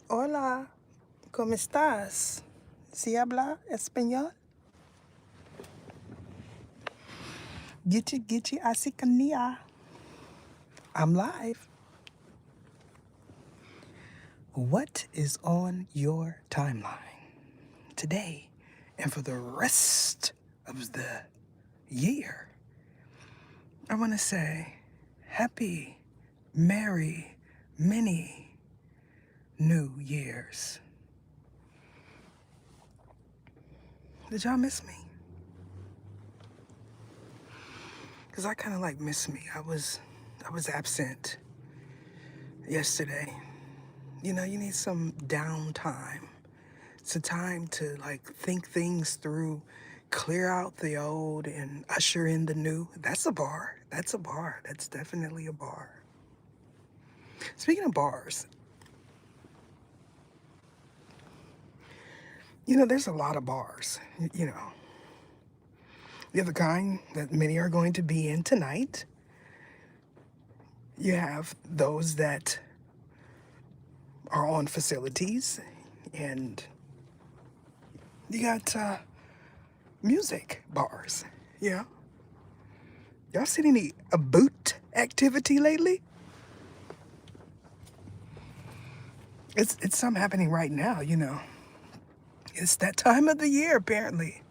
Hola, ¿cómo estás? ¿Si habla español? Gitchy gitchy asikania. I'm live. What is on your timeline today and for the rest of the year? I want to say happy, merry, many New Years. Did y'all miss me? Because I kind of like miss me. I was absent yesterday. You know, you need some downtime. It's a time to like think things through, clear out the old and usher in the new. That's a bar. That's a bar. That's definitely a bar. Speaking of bars, you know, there's a lot of bars. You know, you have the kind that many are going to be in tonight. You have those that are on facilities, and you got music bars. Yeah. Y'all seen any boot activity lately? It's some happening right now, you know. It's that time of the year, apparently.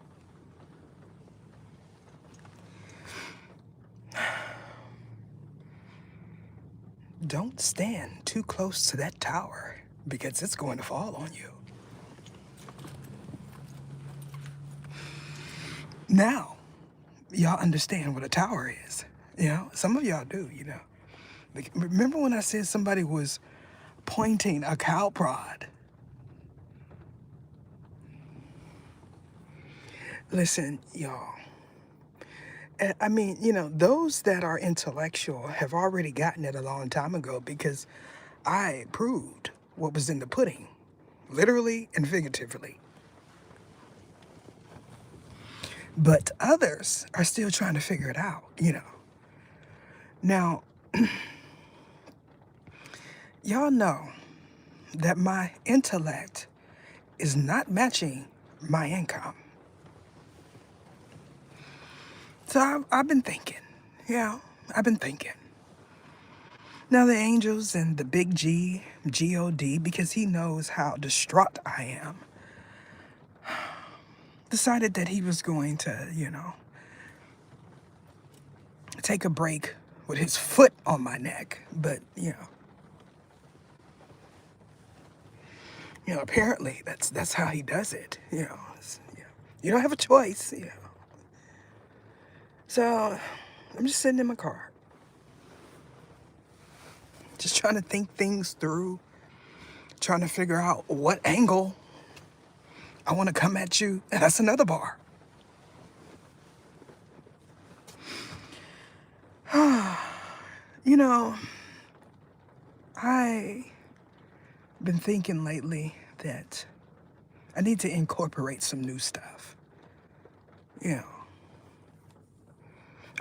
Don't stand too close to that tower because it's going to fall on you. Now, y'all understand what a tower is. You know, some of y'all do, you know. Like, remember when I said somebody was pointing a cow prod? Listen, y'all. I mean, you know, those that are intellectual have already gotten it a long time ago because I proved what was in the pudding, literally and figuratively. But others are still trying to figure it out, you know. Now, y'all know that my intellect is not matching my income. So I've been thinking, you know, I've been thinking. Now, the angels and the big G, G-O-D, because he knows how distraught I am, decided that he was going to, you know, take a break with his foot on my neck. But, apparently that's how he does it. You don't have a choice. So I'm just sitting in my car, just trying to think things through, trying to figure out what angle I want to come at you. And that's another bar. You know, I've been thinking lately that I need to incorporate some new stuff. You know,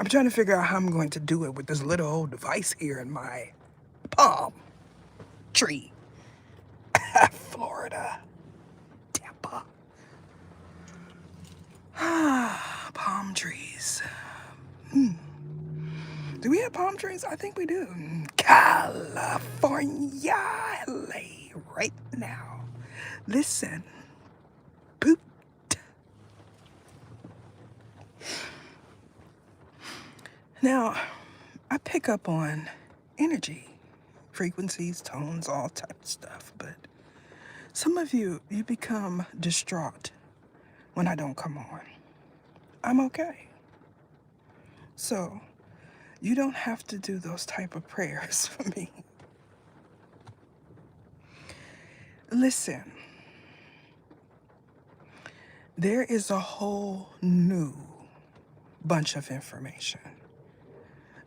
I'm trying to figure out how I'm going to do it with this little old device here in my palm tree. Florida, Tampa. Palm trees. Do we have palm trees? I think we do. California, LA, right now. Listen, poop. Now, I pick up on energy, frequencies, tones, all type of stuff, but some of you become distraught when I don't come on. I'm okay. So, you don't have to do those type of prayers for me. Listen, there is a whole new bunch of information.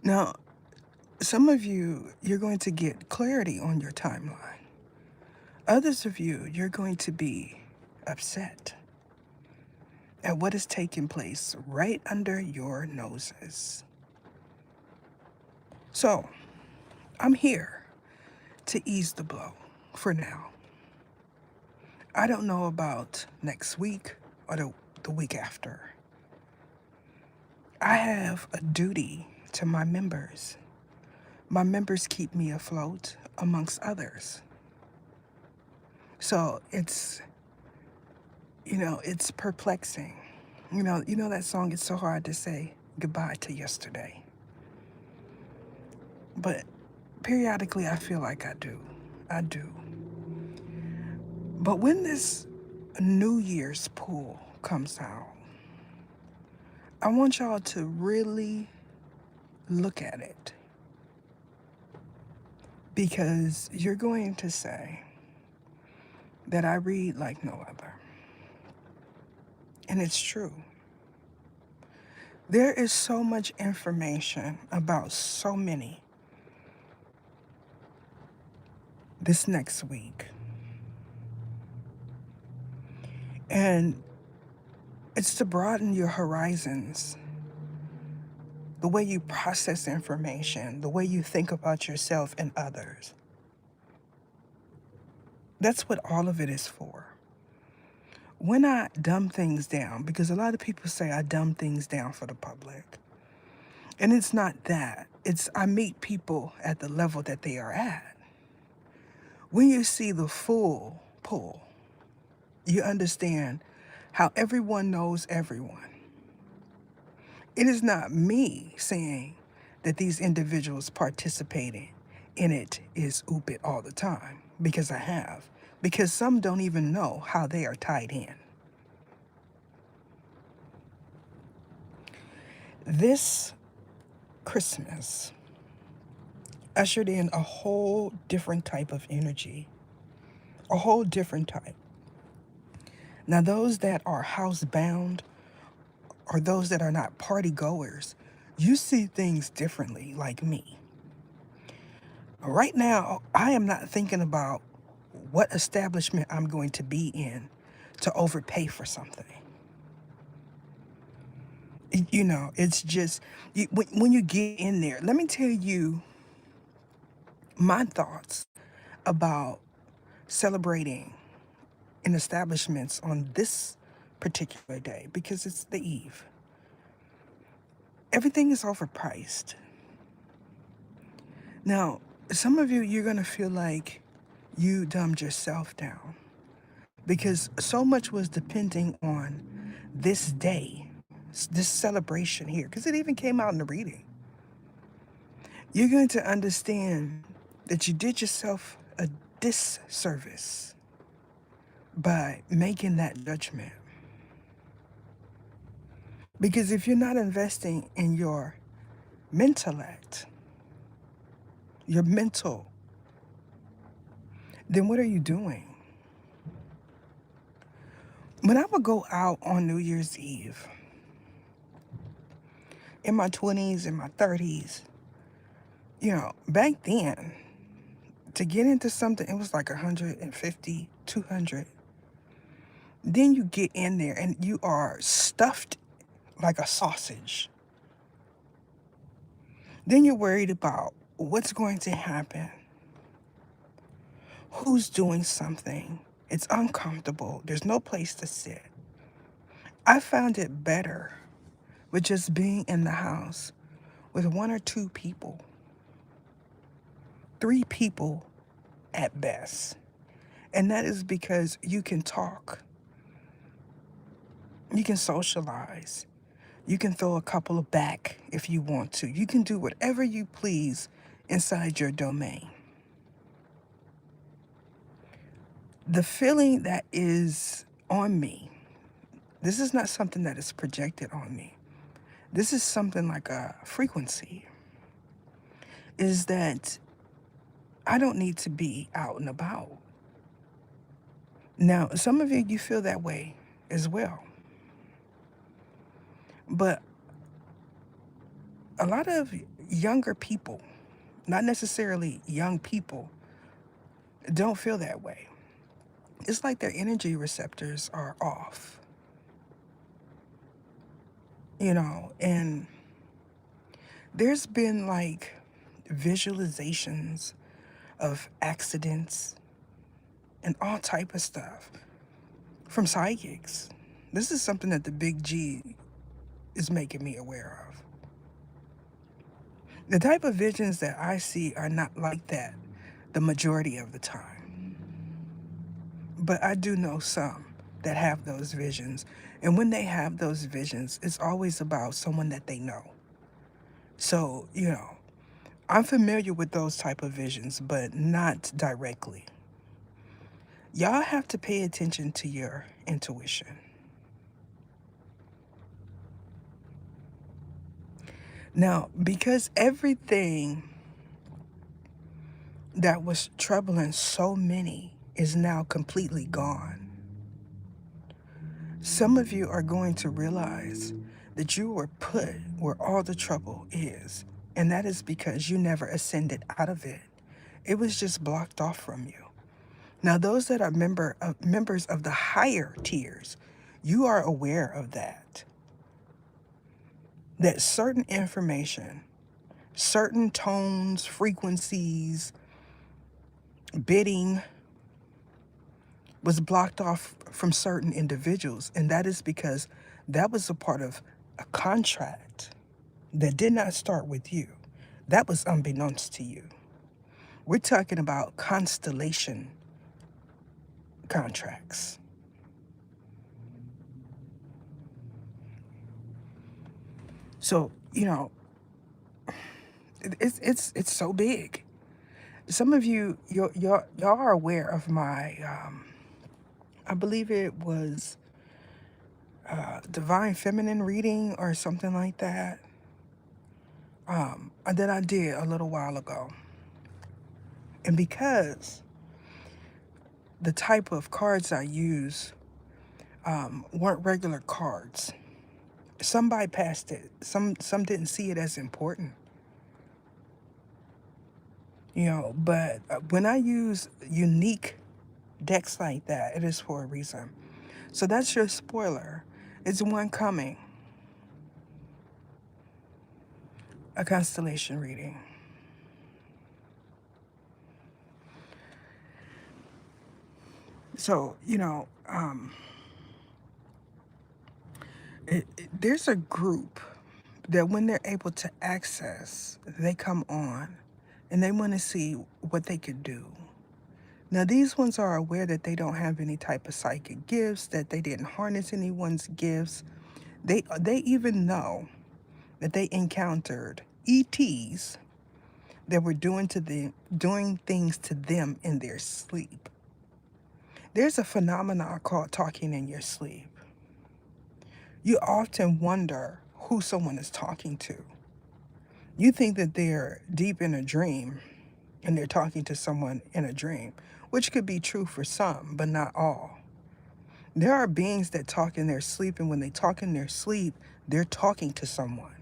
Now, some of you're going to get clarity on your timeline. Others of you're going to be upset at what is taking place right under your noses. So, I'm here to ease the blow for now. I don't know about next week or the week after. I have a duty to my members. My members keep me afloat amongst others. So it's perplexing. You know that song, it's so hard to say goodbye to yesterday. But periodically I feel like I do. I do. But when this New Year's pool comes out, I want y'all to really look at it because you're going to say that I read like no other. And it's true. There is so much information about so many this next week. And it's to broaden your horizons, the way you process information, the way you think about yourself and others. That's what all of it is for. When I dumb things down, because a lot of people say I dumb things down for the public, and it's not that. It's I meet people at the level that they are at. When you see the full pull, you understand how everyone knows everyone. It is not me saying that these individuals participating in it is oop all the time, because I have. Because some don't even know how they are tied in. This Christmas ushered in a whole different type of energy, a whole different type. Now, those that are housebound or those that are not party goers, you see things differently, like me. Right now, I am not thinking about what establishment I'm going to be in to overpay for something. It's just, when you get in there, let me tell you my thoughts about celebrating in establishments on this particular day because it's the eve. Everything is overpriced. Now, some of you, you're going to feel like you dumbed yourself down because so much was depending on this day, this celebration here, because it even came out in the reading. You're going to understand that you did yourself a disservice by making that judgment. Because if you're not investing in your intellect, your mental, then what are you doing? When I would go out on New Year's Eve, in my 20s, in my 30s, back then, to get into something, it was like 150, 200. Then you get in there and you are stuffed like a sausage. Then you're worried about what's going to happen, who's doing something. It's uncomfortable. There's no place to sit. I found it better with just being in the house with one or two people, three people at best. And that is because you can talk, you can socialize, you can throw a couple of back if you want to. You can do whatever you please inside your domain. The feeling that is on me, this is not something that is projected on me. This is something like a frequency, is that I don't need to be out and about. Now, some of you, you feel that way as well. But a lot of younger people, not necessarily young people, don't feel that way. It's like their energy receptors are off, and there's been like visualizations of accidents and all type of stuff. from psychics. This is something that the big G is making me aware of. The type of visions that I see are not like that the majority of the time. But I do know some that have those visions. And when they have those visions, it's always about someone that they know. So, I'm familiar with those type of visions, but not directly. Y'all have to pay attention to your intuition. Now, because everything that was troubling so many is now completely gone, some of you are going to realize that you were put where all the trouble is, and that is because you never ascended out of it. It was just blocked off from you. Now, those that are members of the higher tiers, you are aware of that. That certain information, certain tones, frequencies, bidding was blocked off from certain individuals. And that is because that was a part of a contract that did not start with you. That was unbeknownst to you. We're talking about constellation contracts. So, it's so big. Some of y'all are aware of my, I believe it was Divine Feminine reading or something like that, that I did a little while ago. And because the type of cards I use weren't regular cards, some bypassed it. Some didn't see it as important. But when I use unique decks like that, it is for a reason. So that's your spoiler. It's one coming. A constellation reading. So, there's a group that when they're able to access, they come on and they want to see what they could do. Now, these ones are aware that they don't have any type of psychic gifts, that they didn't harness anyone's gifts. They even know that they encountered ETs that were doing things to them in their sleep. There's a phenomenon called talking in your sleep. You often wonder who someone is talking to. You think that they're deep in a dream and they're talking to someone in a dream, which could be true for some, but not all. There are beings that talk in their sleep, and when they talk in their sleep, they're talking to someone.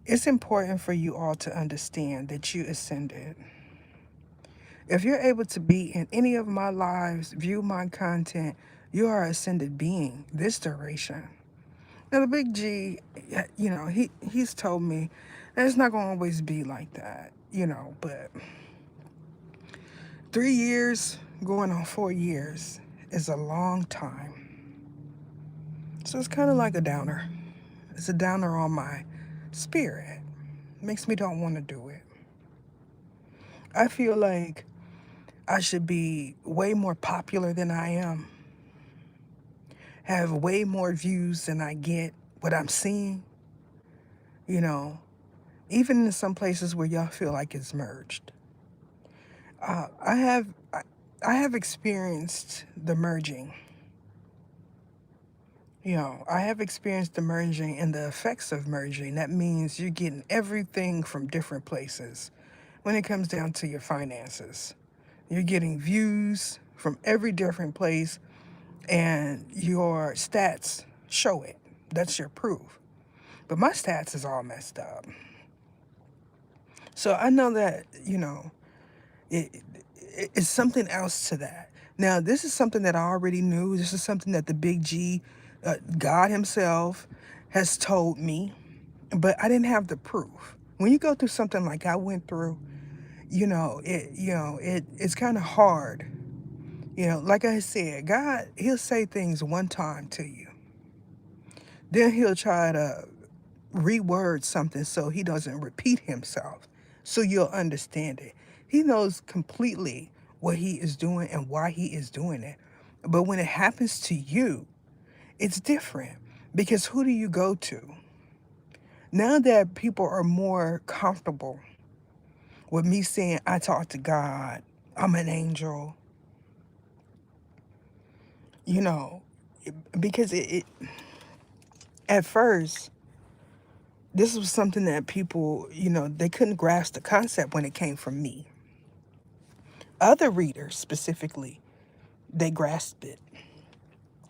It's important for you all to understand that you ascended. If you're able to be in any of my lives, view my content, you are an ascended being this duration. Now, the big G, he's told me that it's not going to always be like that, but 3 years going on 4 years is a long time. So it's kind of like a downer. It's a downer on my spirit. Makes me don't want to do it. I feel like I should be way more popular than I am, have way more views than I get, what I'm seeing, even in some places where y'all feel like it's merged. I have experienced the merging. I have experienced the merging and the effects of merging. That means you're getting everything from different places when it comes down to your finances. You're getting views from every different place, and your stats show it. That's your proof. But my stats is all messed up. So I know that, it's something else to that. Now, this is something that I already knew. This is something that the big G, God himself, has told me, but I didn't have the proof. When you go through something like I went through, it's kind of hard. Like I said, God, he'll say things one time to you. Then he'll try to reword something so he doesn't repeat himself, so you'll understand it. He knows completely what he is doing and why he is doing it. But when it happens to you, it's different, because who do you go to? Now that people are more comfortable with me saying I talk to God, I'm an angel, you know, because at first, this was something that people, they couldn't grasp the concept when it came from me. Other readers specifically, they grasped it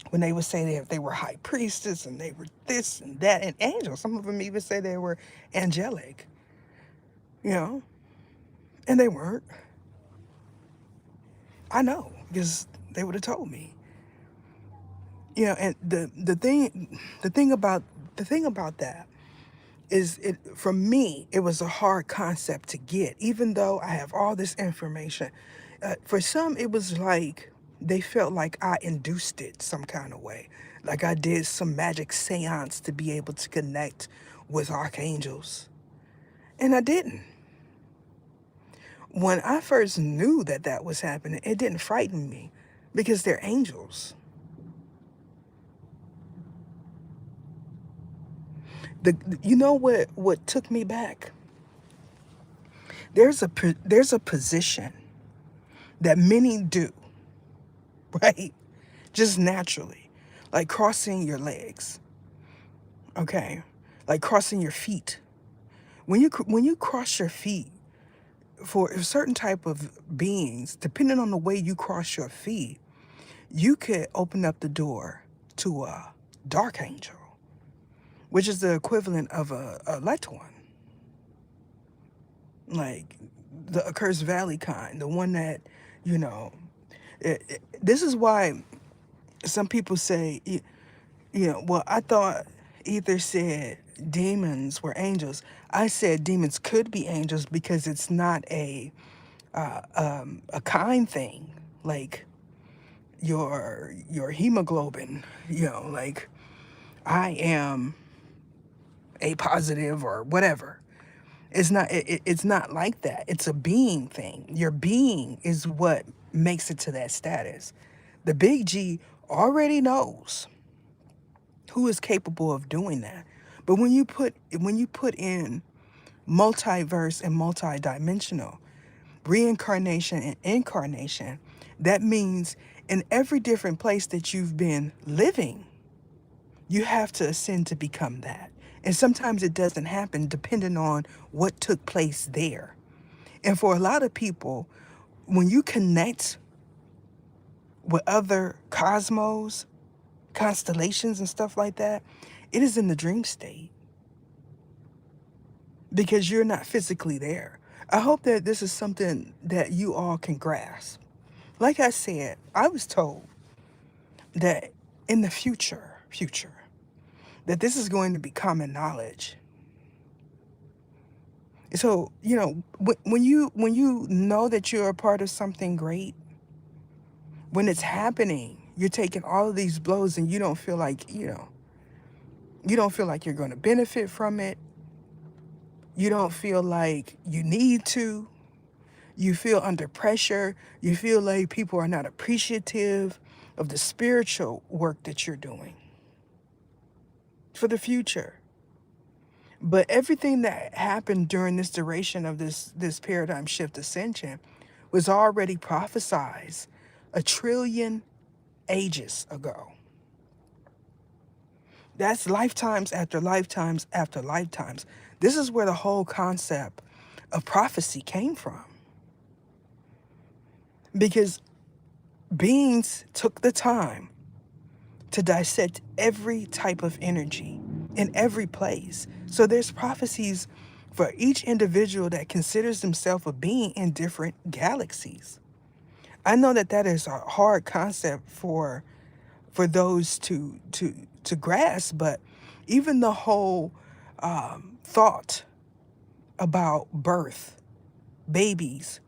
when they would say that they were high priestess and they were this and that and angels. Some of them even say they were angelic, you know, and they weren't. I know, because they would have told me. And the thing about that is, it for me, it was a hard concept to get, even though I have all this information. For some, it was like they felt like I induced it some kind of way, like I did some magic seance to be able to connect with archangels, and I didn't. When I first knew that that was happening, it didn't frighten me, because they're angels. You know what took me back? There's a position that many do, right? Just naturally, like crossing your legs, okay? Like crossing your feet. When you cross your feet, for a certain type of beings, depending on the way you cross your feet, you could open up the door to a dark angel, which is the equivalent of a light one, like the accursed valley kind, the one that, you know, this is why some people say, well, I thought either said demons were angels. I said demons could be angels because it's not a kind thing, like your hemoglobin, like I am a positive or whatever. It's not like that. It's a being thing. Your being is what makes it to that status. The big G already knows who is capable of doing that. But when you put in multiverse and multidimensional, reincarnation and incarnation, that means in every different place that you've been living, you have to ascend to become that. And sometimes it doesn't happen depending on what took place there. And for a lot of people, when you connect with other cosmos, constellations, and stuff like that, it is in the dream state, because you're not physically there. I hope that this is something that you all can grasp. Like I said, I was told that in the future, that this is going to be common knowledge. So, when you know that you're a part of something great, when it's happening, you're taking all of these blows and you don't feel like, you're going to benefit from it. You don't feel like you need to. You feel under pressure. You feel like people are not appreciative of the spiritual work that you're doing for the future. But everything that happened during this duration of this paradigm shift ascension was already prophesied a trillion ages ago. That's lifetimes after lifetimes after lifetimes. This is where the whole concept of prophecy came from. Because beings took the time to dissect every type of energy in every place. So there's prophecies for each individual that considers themselves a being in different galaxies. I know that that is a hard concept for those to grasp, but even the whole thought about birth, babies.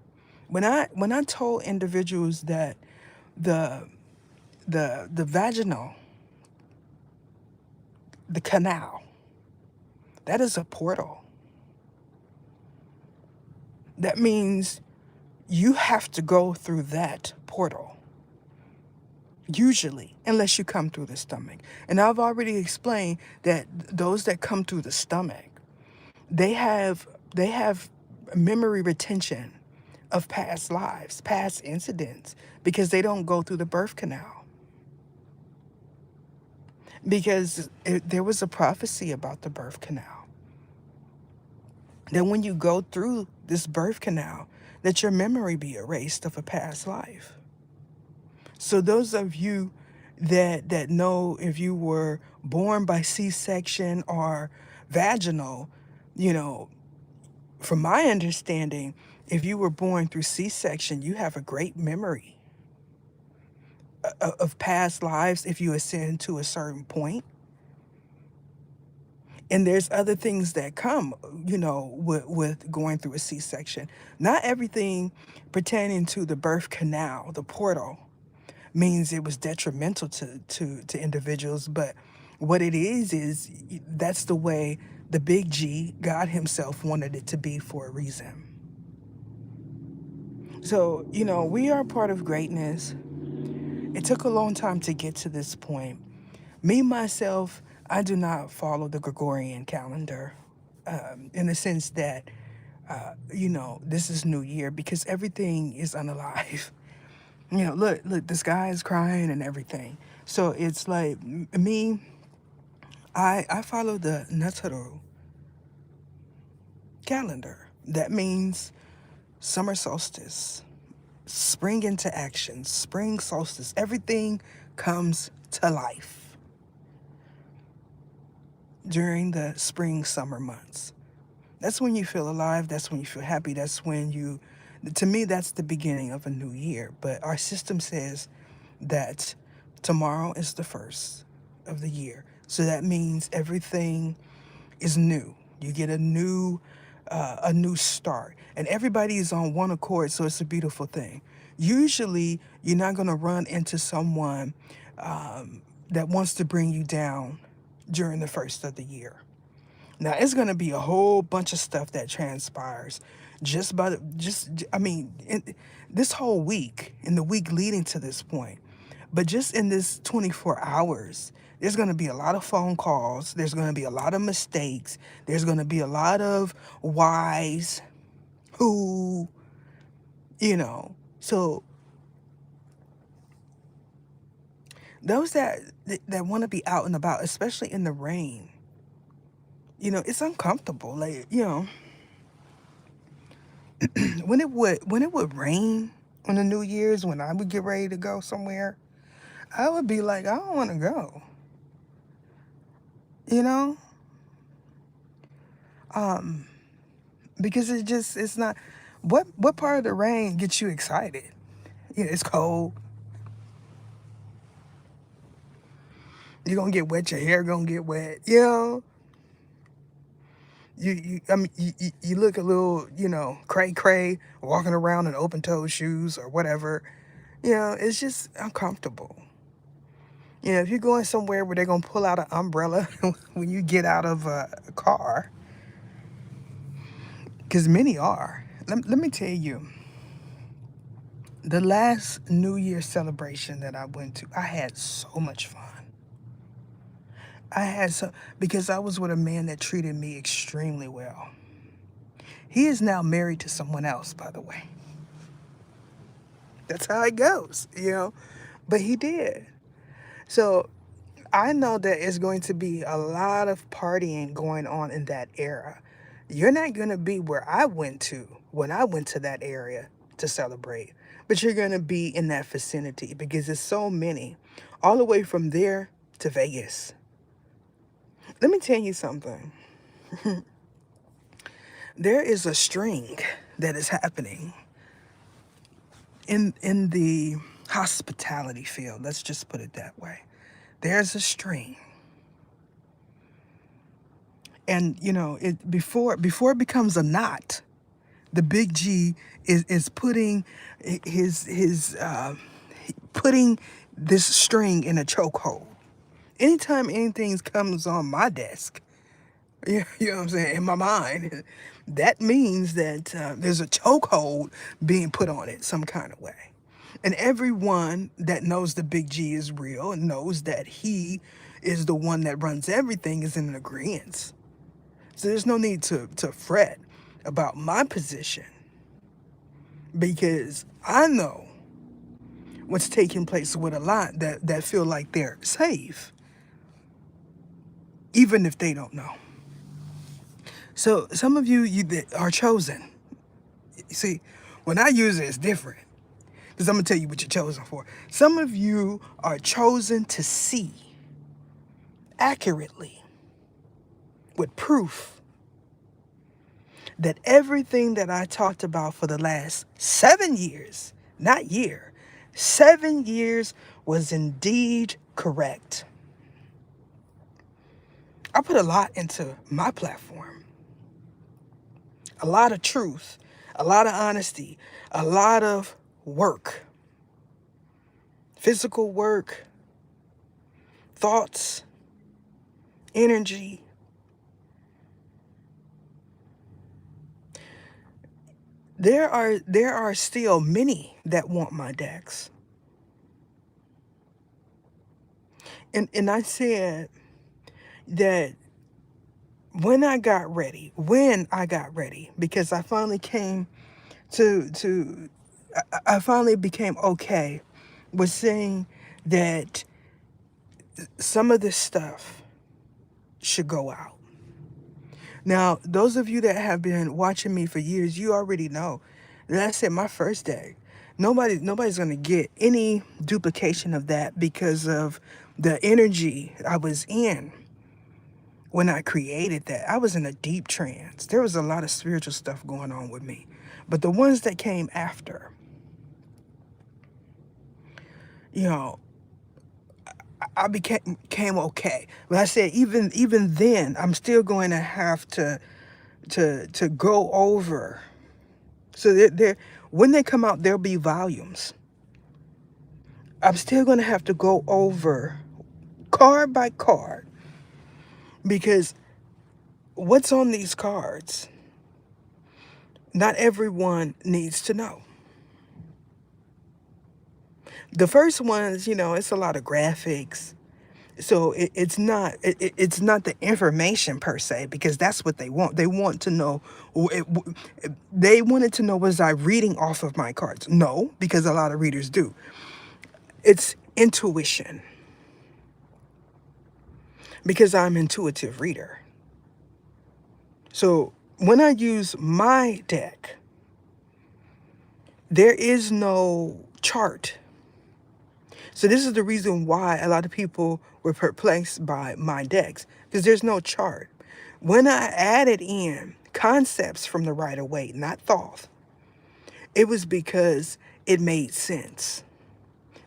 When I told individuals that the the vaginal, the canal, that is a portal. That means you have to go through that portal, usually, unless you come through the stomach. And I've already explained that those that come through the stomach, they have memory retention of past lives, past incidents, because they don't go through the birth canal. Because there was a prophecy about the birth canal, that when you go through this birth canal, that your memory be erased of a past life. So those of you that know, if you were born by C-section or vaginal, you know, from my understanding, if you were born through C-section, you have a great memory of past lives if you ascend to a certain point. And there's other things that come, with going through a C-section. Not everything pertaining to the birth canal, the portal, means it was detrimental to individuals. But what it is that's the way the big G, God himself, wanted it to be for a reason. So, we are part of greatness. It took a long time to get to this point. Me, myself, I do not follow the Gregorian calendar, in the sense that, this is New Year, because everything is unalive. Look, this guy is crying and everything. So it's like me, I follow the Nataru calendar. That means summer solstice, spring into action, spring solstice. Everything comes to life during the spring, summer months. That's when you feel alive. That's when you feel happy. That's when to me, that's the beginning of a new year. But our system says that tomorrow is the first of the year. So that means everything is new. You get a new start, and everybody is on one accord. So it's a beautiful thing. Usually, you're not going to run into someone that wants to bring you down during the first of the year. Now it's gonna be a whole bunch of stuff that transpires, this whole week, in the week leading to this point. But just in this 24 hours, there's gonna be a lot of phone calls. There's gonna be a lot of mistakes. There's gonna be a lot of whys, who, So those that want to be out and about, especially in the rain, it's uncomfortable. Like, when it would rain on the New Year's, when I would get ready to go somewhere, I would be like, I don't want to go. You know, um, because it's not. What part of the rain gets you excited? It's cold. You're gonna get wet. Your hair gonna get wet. You look a little, cray cray, walking around in open toed shoes or whatever. It's just uncomfortable. If you're going somewhere where they're gonna pull out an umbrella when you get out of a car, because many are. Let me tell you, the last New Year celebration that I went to, I had so much fun. I had so Because I was with a man that treated me extremely well. He is now married to someone else, by the way. That's how it goes. But he did. So I know that it's going to be a lot of partying going on in that era. You're not going to be where I went to when I went to that area to celebrate, but you're going to be in that vicinity, because there's so many, all the way from there to Vegas. Let me tell you something. There is a string that is happening in the hospitality field. Let's just put it that way. There's a string. And it before it becomes a knot, The big G is putting his putting this string in a chokehold. Anytime anything comes on my desk, yeah, you know what I'm saying, in my mind, that means that there's a chokehold being put on it some kind of way. And everyone that knows the big G is real and knows that he is the one that runs everything is in agreement. So there's no need to fret about my position because I know what's taking place with a lot that feel like they're safe, even if they don't know. So some of you that are chosen. You see, when I use it, it's different because I'm gonna tell you what you're chosen for. Some of you are chosen to see accurately with proof that everything that I talked about for the last 7 years, not year, 7 years was indeed correct. I put a lot into my platform, a lot of truth, a lot of honesty, a lot of work, physical work, thoughts, energy. There are still many that want my decks. And I said that when I got ready, because I finally came to I finally became okay with saying that some of this stuff should go out. Now, those of you that have been watching me for years, you already know that I said my first day. Nobody's gonna get any duplication of that because of the energy I was in when I created that. I was in a deep trance. There was a lot of spiritual stuff going on with me. But the ones that came after, you know, I became okay. But I said even then, I'm still going to have to go over. So when they come out, there'll be volumes. I'm still going to have to go over card by card because what's on these cards, not everyone needs to know. The first ones, it's a lot of graphics. So it's not the information per se because that's what they want. They want to know. They wanted to know, was I reading off of my cards? No, because a lot of readers do. It's intuition because I'm an intuitive reader. So when I use my deck, there is no chart. So this is the reason why a lot of people were perplexed by my decks, because there's no chart. When I added in concepts from the Rider-Waite, not Thoth, it was because it made sense.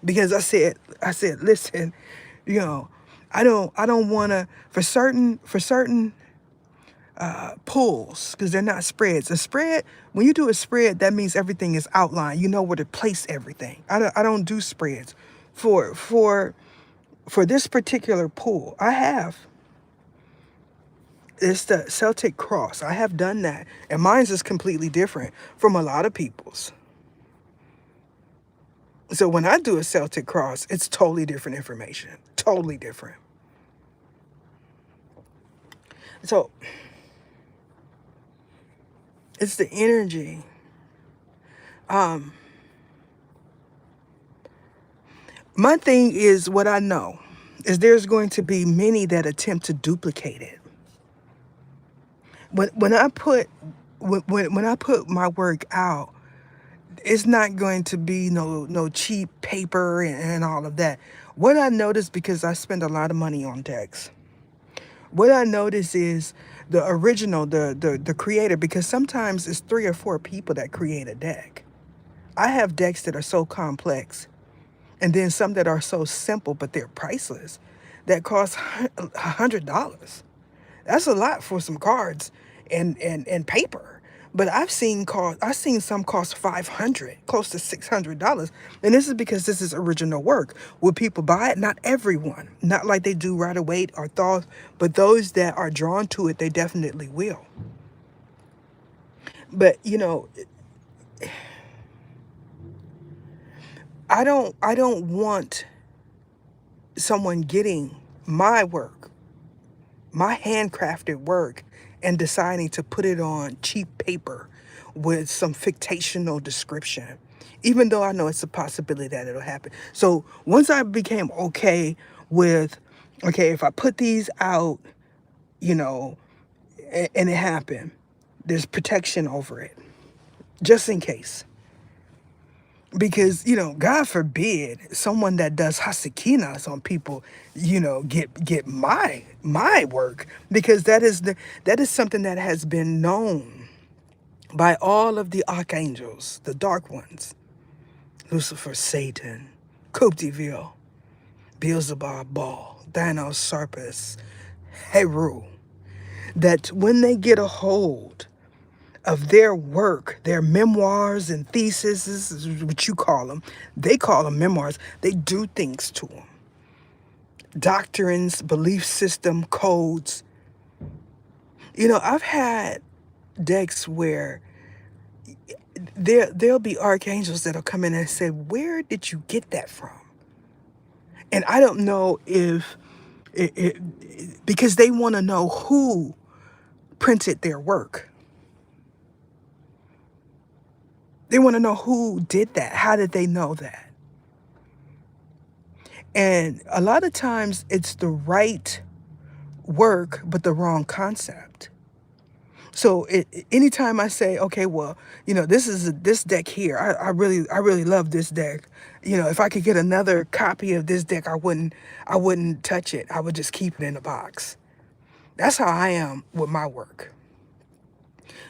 Because I said, listen, you know, I don't want to for certain pulls, because they're not spreads. A spread, when you do a spread, that means everything is outlined. You know where to place everything. I don't do spreads. For this particular pull, it's the Celtic cross. I have done that, and mine's is completely different from a lot of people's. So when I do a Celtic cross, it's totally different information. Totally different. So it's the energy. My thing is, what I know is there's going to be many that attempt to duplicate it. When I put when I put my work out, it's not going to be no cheap paper and all of that. What I noticed, because I spend a lot of money on decks, what I notice is the original, the creator, because sometimes it's 3 or 4 people that create a deck. I have decks that are so complex, and then some that are so simple, but they're priceless, that cost $100. That's a lot for some cards and paper. But I've seen some cost 500, close to $600. And this is because this is original work. Will people buy it? Not everyone. Not like they do Rider Waite or Thoth, but those that are drawn to it, they definitely will. But I don't want someone getting my work, my handcrafted work, and deciding to put it on cheap paper with some fictional description, even though I know it's a possibility that it'll happen. So once I became okay with, okay, if I put these out, you know, and it happened, there's protection over it, just in case. Because God forbid someone that does hasakinas on people get my work, because that is something that has been known by all of the archangels, the dark ones: Lucifer, Satan, Kuptivil, Beelzebub, Baal, Thanos, Sarpus, Heru, that when they get a hold of their work, their memoirs and theses, this is what you call them. They call them memoirs. They do things to them. Doctrines, belief system, codes. I've had decks where there'll be archangels that'll come in and say, "Where did you get that from?" And I don't know if because they want to know who printed their work. They want to know who did that. How did they know that? And a lot of times it's the right work, but the wrong concept. So anytime I say, okay, well, this deck here, I really love this deck. If I could get another copy of this deck, I wouldn't touch it. I would just keep it in a box. That's how I am with my work.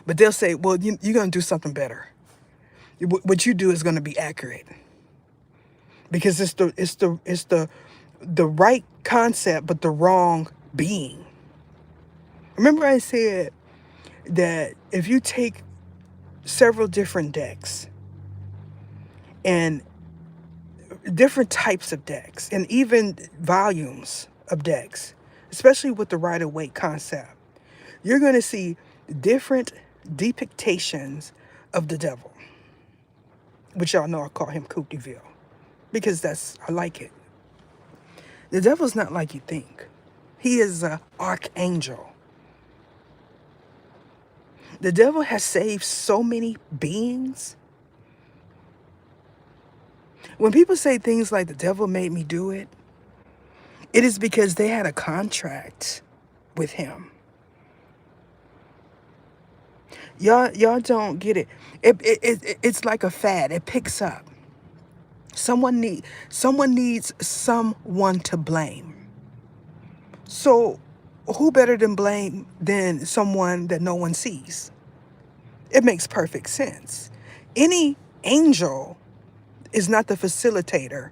But they'll say, well, you're going to do something better. What you do is going to be accurate, because it's the right concept, but the wrong being. Remember I said that if you take several different decks and different types of decks and even volumes of decks, especially with the Rider Waite concept, you're going to see different depictions of the devil, which y'all know I call him Kuptivil, because I like it. The devil's not like you think. He is an archangel. The devil has saved so many beings. When people say things like the devil made me do it, it is because they had a contract with him. Y'all don't get it. It's like a fad. It picks up. Someone needs someone to blame. So who better than blame than someone that no one sees? It makes perfect sense. Any angel is not the facilitator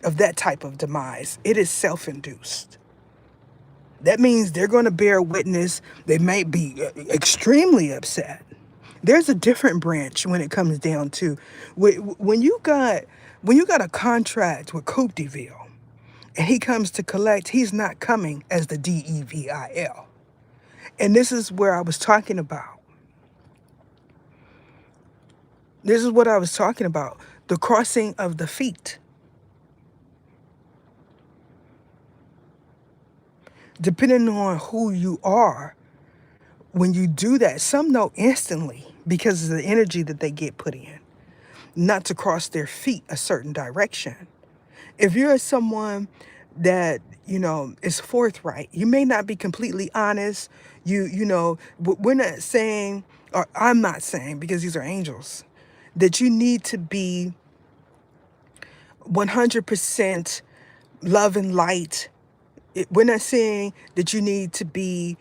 of that type of demise. It is self-induced. That means they're going to bear witness. They may be extremely upset. There's a different branch when it comes down to when you got a contract with Kuptivil and he comes to collect, he's not coming as the DEVIL. And this is where I was talking about. This is what I was talking about. The crossing of the feet. Depending on who you are, when you do that, some know instantly because of the energy that they get put in, not to cross their feet a certain direction. If you're someone that, is forthright, you may not be completely honest. We're not saying, or I'm not saying, because these are angels, that you need to be 100% love and light. We're not saying that you need to be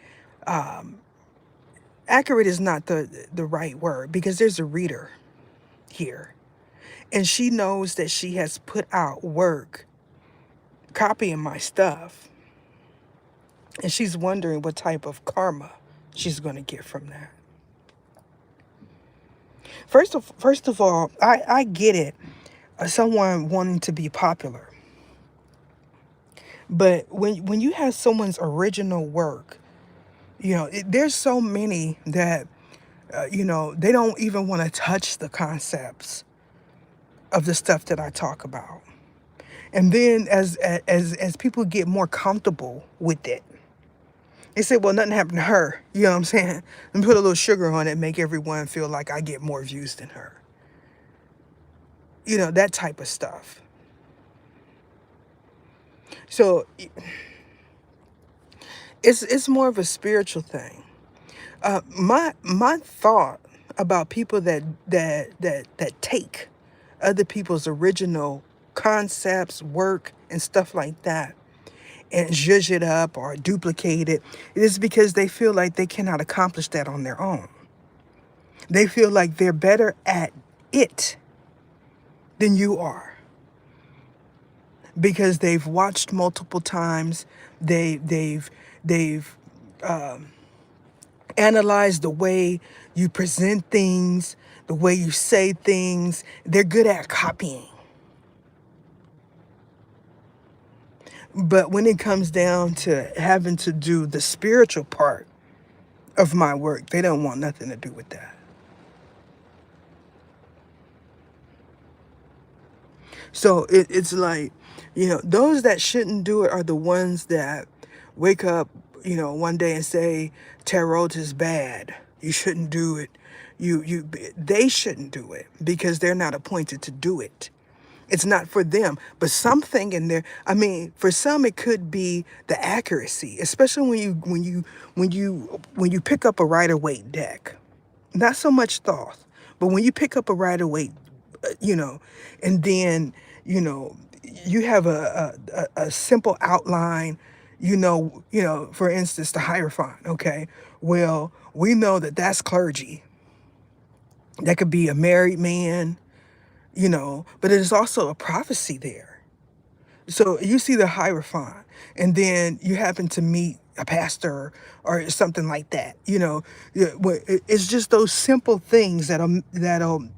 accurate is not the right word, because there's a reader here. And she knows that she has put out work copying my stuff. And she's wondering what type of karma she's going to get from that. First of all, I get it. Someone wanting to be popular, but when you have someone's original work, there's so many that they don't even want to touch the concepts of the stuff that I talk about. And then as people get more comfortable with it, they say, well, nothing happened to her. You know what I'm saying? And put a little sugar on it, make everyone feel like I get more views than her. That type of stuff. So it's more of a spiritual thing. My thought about people that take other people's original concepts, work, and stuff like that, and zhuzh it up or duplicate it, it is because they feel like they cannot accomplish that on their own. They feel like they're better at it than you are because they've watched multiple times. They've analyzed the way you present things, the way you say things. They're good at copying. But when it comes down to having to do the spiritual part of my work, they don't want nothing to do with that. So it's like, those that shouldn't do it are the ones that wake up, one day and say, tarot is bad. You shouldn't do it. They shouldn't do it because they're not appointed to do it. It's not for them, but something in there. I mean, for some, it could be the accuracy, especially when you pick up a Rider-Waite deck. Not so much Thoth, but when you pick up a Rider-Waite, you know, and then you have a simple outline. For instance, the Hierophant. Okay, well, we know that that's clergy. That could be a married man. But there's also a prophecy there. So you see the Hierophant, and then you happen to meet a pastor or something like that. It's just those simple things that'll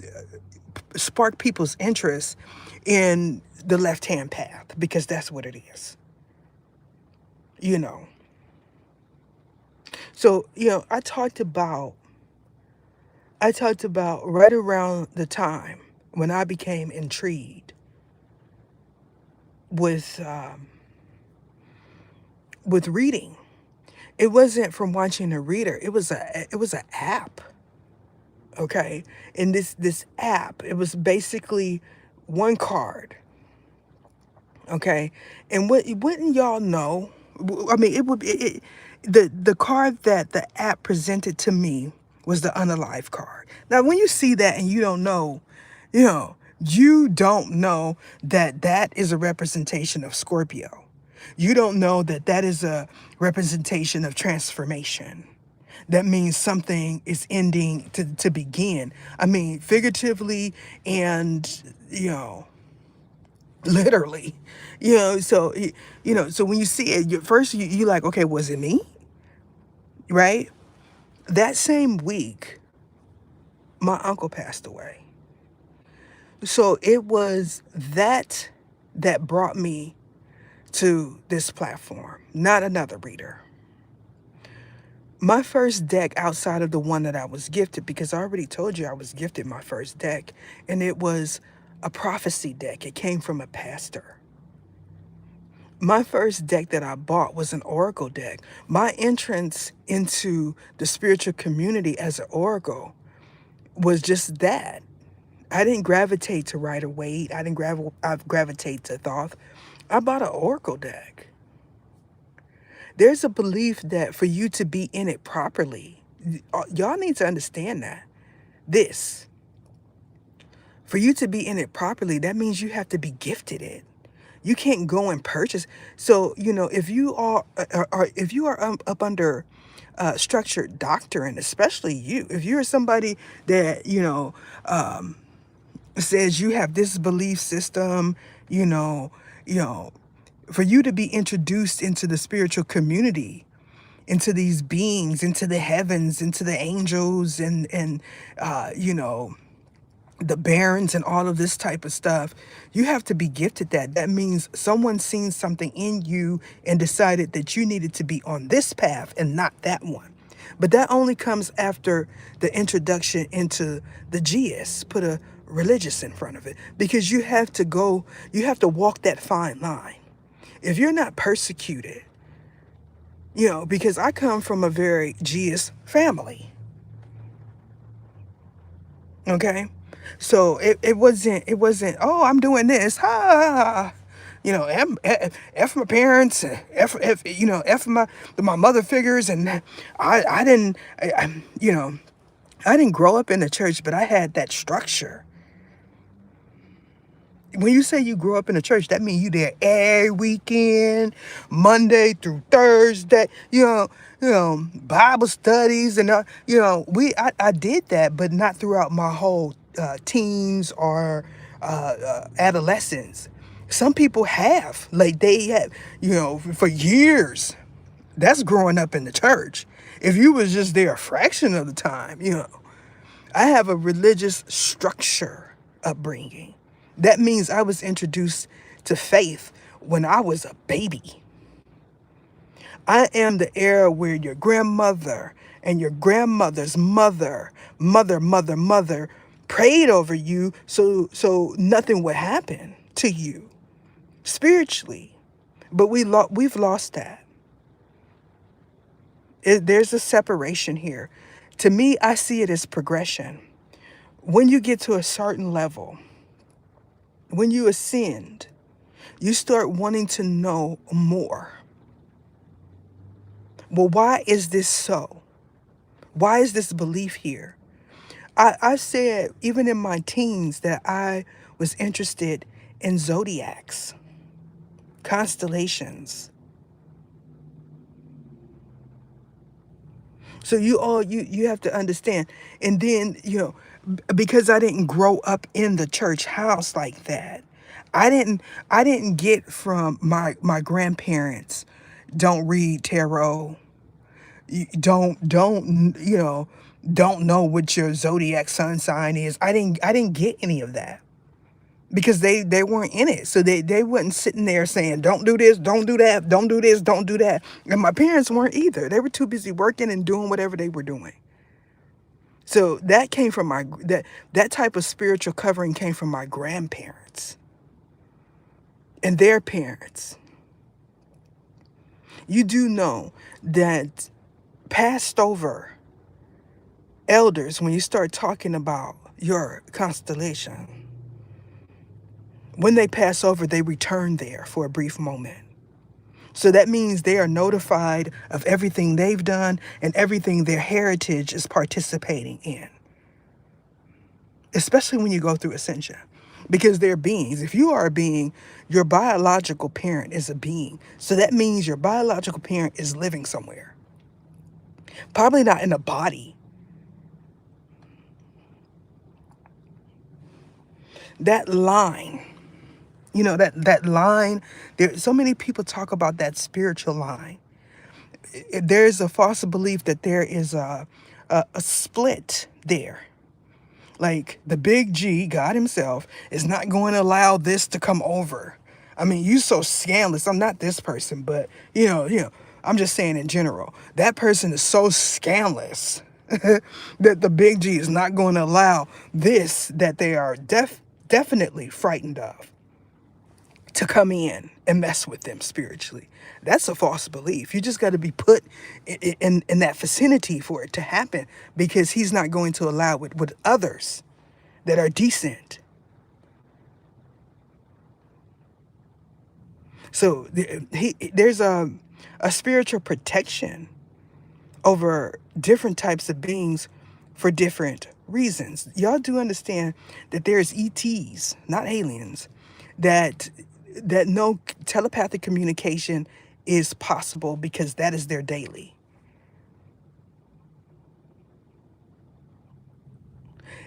spark people's interest in the left-hand path, because that's what it is. you know. So, I talked about right around the time when I became intrigued with reading. It wasn't from watching a reader. It was an app, okay? And this app, it was basically one card, okay? And wouldn't y'all know? I mean, it would be the card that the app presented to me was the unalive card. Now, when you see that and you know, you don't know that that is a representation of Scorpio. You don't know that that is a representation of transformation. That means something is ending to begin. I mean, figuratively and, literally. So when you see it, first you like, okay, was it me? Right? That same week, my uncle passed away. So it was that brought me to this platform, not another reader. My first deck outside of the one that I was gifted, because I already told you I was gifted my first deck, and it was a prophecy deck. It came from a pastor. My first deck that I bought was an oracle deck. My entrance into the spiritual community as an oracle was just that. I didn't gravitate to Rider-Waite. I didn't gravitate to Thoth. I bought an oracle deck. There's a belief that for you to be in it properly, y'all need to understand that. This, for you to be in it properly, that means you have to be gifted it. You can't go and purchase. So, if you are up under structured doctrine, especially if you're somebody that, says you have this belief system, you know, you know, for you to be introduced into the spiritual community, into these beings, into the heavens, into the angels, and the barons and all of this type of stuff, you have to be gifted that. That means someone seen something in you and decided that you needed to be on this path and not that one. But that only comes after the introduction into the GS, put a religious in front of it, because you have to walk that fine line. If you're not persecuted, because I come from a very GS family. Okay. So it wasn't, oh, I'm doing this. Ha. F my parents, F my mother figures. And I didn't, I didn't grow up in the church, but I had that structure. When you say you grew up in the church, that means you there every weekend, Monday through Thursday, Bible studies. And I did that, but not throughout my whole teens or adolescence. Some people have, like they have, for years. That's growing up in the church. If you was just there a fraction of the time, I have a religious structure upbringing. That means I was introduced to faith when I was a baby. I am the era where your grandmother and your grandmother's mother prayed over you so nothing would happen to you spiritually. But we've lost that. There's a separation here. To me, I see it as progression. When you get to a certain level, when you ascend, you start wanting to know more. Well, why is this so? Why is this belief here? I said, even in my teens, that I was interested in zodiacs, constellations. So you have to understand. And then, because I didn't grow up in the church house like that, I didn't get from my grandparents, don't read tarot, don't know what your zodiac sun sign is. I didn't get any of that because they weren't in it. So they wasn't sitting there saying, don't do this, don't do that, don't do this, don't do that. And my parents weren't either. They were too busy working and doing whatever they were doing. So that came from that type of spiritual covering came from my grandparents and their parents. You do know that passed over elders, when you start talking about your constellation, when they pass over, they return there for a brief moment. So that means they are notified of everything they've done and everything their heritage is participating in, especially when you go through ascension. Because they're beings. If you are a being, your biological parent is a being. So that means your biological parent is living somewhere. Probably not in a body. That line, that line, so many people talk about that spiritual line. There's a false belief that there is a split there. Like the big G, God himself, is not going to allow this to come over. I mean, you so scandalous. I'm not this person, but I'm just saying in general. That person is so scandalous that the big G is not going to allow this that they are definitely frightened of to come in and mess with them spiritually. That's a false belief. You just got to be put in that vicinity for it to happen, because he's not going to allow it with others that are decent. So there's a spiritual protection over different types of beings for different reasons. Y'all do understand that there's ETs, not aliens, that no telepathic communication is possible because that is their daily.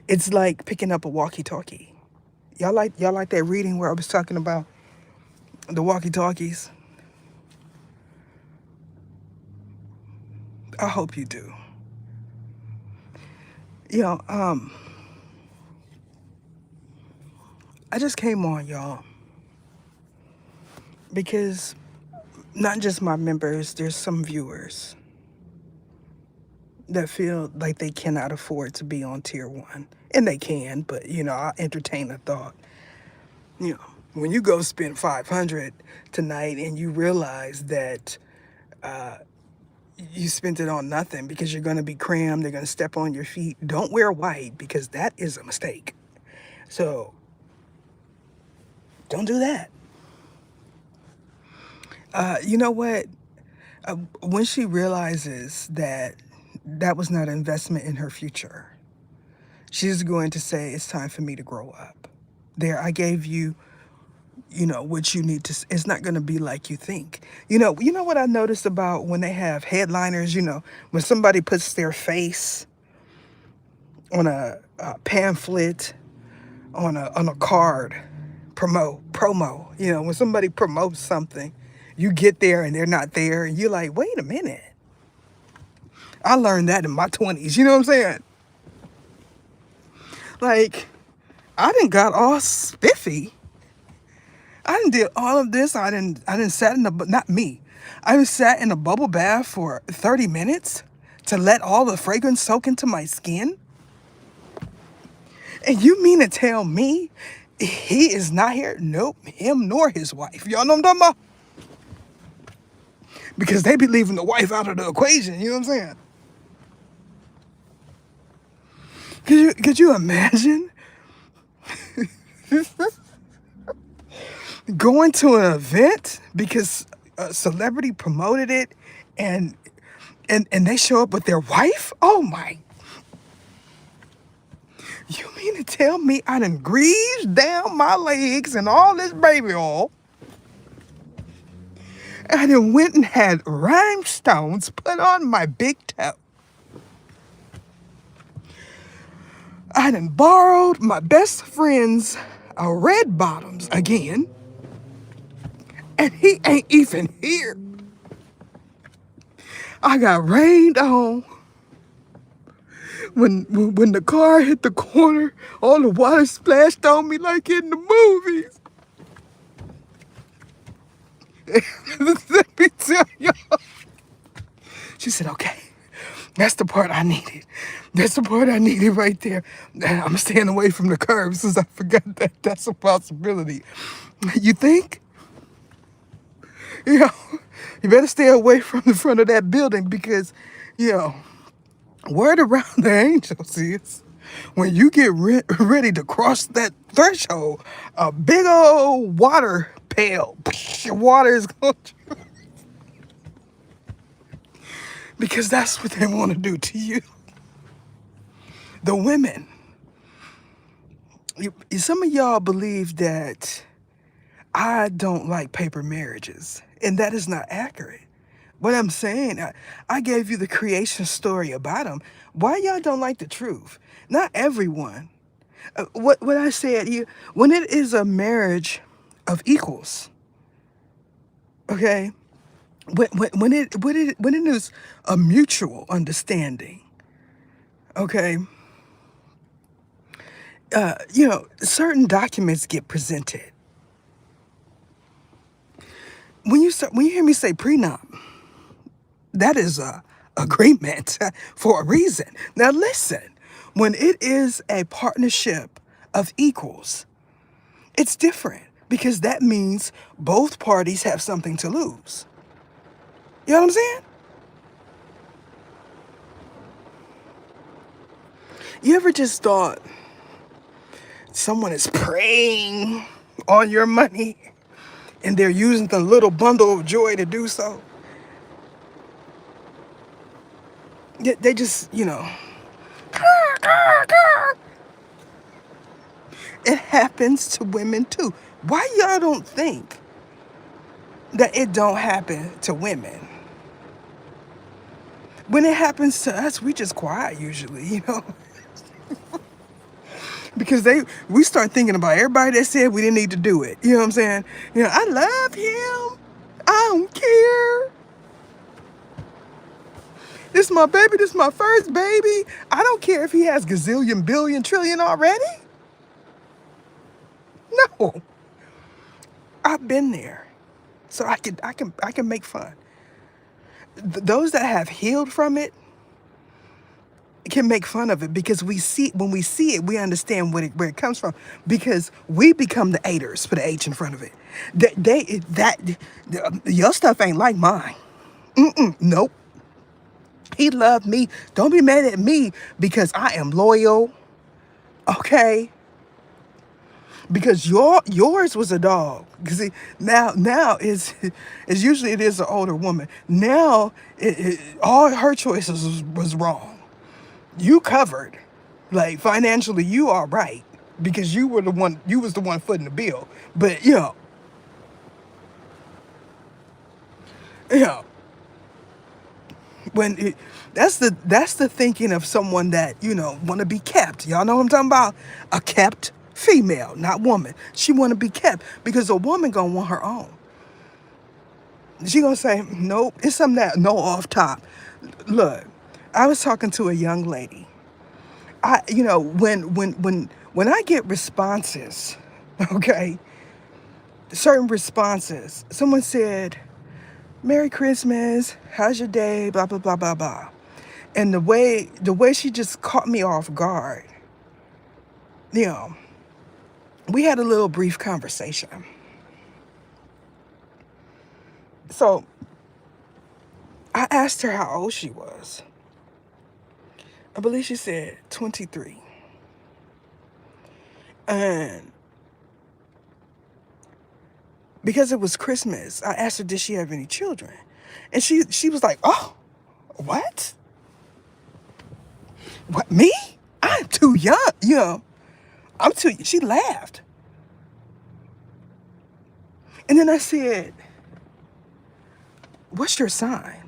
It's like picking up a walkie-talkie. Y'all like that reading where I was talking about the walkie-talkies? I hope you do. I just came on, y'all, because not just my members, there's some viewers that feel like they cannot afford to be on tier one. And they can, but I'll entertain the thought. You know, when you go spend 500 tonight and you realize that you spent it on nothing because you're going to be crammed, they're going to step on your feet, don't wear white because that is a mistake. So don't do that. You know what? When she realizes that that was not an investment in her future, she's going to say, it's time for me to grow up. There, I gave you, what you need to, it's not going to be like you think. You know what I noticed about when they have headliners, when somebody puts their face on a pamphlet, on a card, promo, when somebody promotes something, you get there and they're not there and you're like, wait a minute. I learned that in my 20s, you know what I'm saying? Like, I done got all spiffy. I done did all of this. I done sat in not me. I done sat in a bubble bath for 30 minutes to let all the fragrance soak into my skin. And you mean to tell me he is not here? Nope, him nor his wife. Y'all know what I'm talking about? Because they be leaving the wife out of the equation, you know what I'm saying? Could you imagine going to an event because a celebrity promoted it and they show up with their wife? Oh my. You mean to tell me I done greased down my legs and all this baby oil? I done went and had rhinestones put on my big toe. I done borrowed my best friend's red bottoms again. And he ain't even here. I got rained on. When the car hit the corner, all the water splashed on me like in the movies. Let me tell y'all. She said, okay, that's the part I needed. That's the part I needed right there. I'm staying away from the curb since I forgot that that's a possibility. You think? You better stay away from the front of that building because, word around the angels is when you get ready to cross that threshold, a big old water pail, water is going to, because that's what they want to do to you. The women. Some of y'all believe that I don't like paper marriages, and that is not accurate. What I'm saying, I gave you the creation story about them. Why y'all don't like the truth? Not everyone. What I said, when it is a marriage of equals, okay, when it is a mutual understanding, okay, certain documents get presented. When you hear me say prenup, that is a agreement for a reason. Now listen, when it is a partnership of equals, it's different because that means both parties have something to lose. You know what I'm saying? You ever just thought someone is preying on your money and they're using the little bundle of joy to do so? They just, it happens to women too. Why y'all don't think that it don't happen to women? When it happens to us, we just quiet usually, because we start thinking about everybody that said we didn't need to do it. You know what I'm saying? I love him. I don't care. This is my baby. This is my first baby. I don't care if he has gazillion, billion, trillion already. No, I've been there, so I can make fun. Those that have healed from it can make fun of it because when we see it, we understand where it comes from because we become the haters for the H in front of it. Your stuff ain't like mine. Nope. He loved me. Don't be mad at me because I am loyal. Okay. Because yours was a dog. You see, now is usually it is an older woman. Now all her choices was wrong. You covered, like financially, you are right because you was the one footing the bill. But you know, when that's the thinking of someone that want to be kept. Y'all know what I'm talking about? A kept female, not woman. She want to be kept because a woman gonna want her own. She gonna say nope. It's something that no off top. Look, I was talking to a young lady. When I get responses, okay, certain responses. Someone said, "Merry Christmas. How's your day?" Blah blah blah blah blah. And the way she just caught me off guard, you know, we had a little brief conversation. So I asked her how old she was. I believe she said 23. And because it was Christmas, I asked her, did she have any children? And she was like, oh, what? What, me? I'm too young. I'm too, she laughed. And then I said, what's your sign?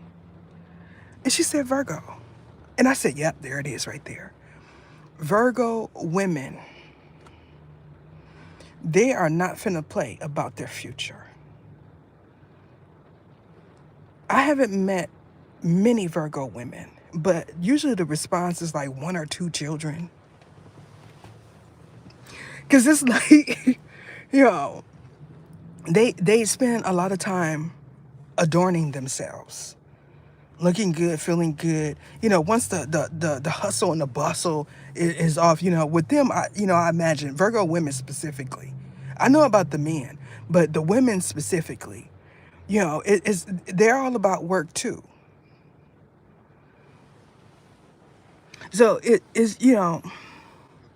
And she said, Virgo. And I said, yep, there it is right there. Virgo women, they are not finna play about their future. I haven't met many Virgo women, but usually the response is like one or two children. Because it's like, you know, they spend a lot of time adorning themselves, looking good, feeling good. Once the hustle and the bustle is off, with them, I imagine Virgo women specifically. I know about the men, but the women specifically, they're all about work too. So it is,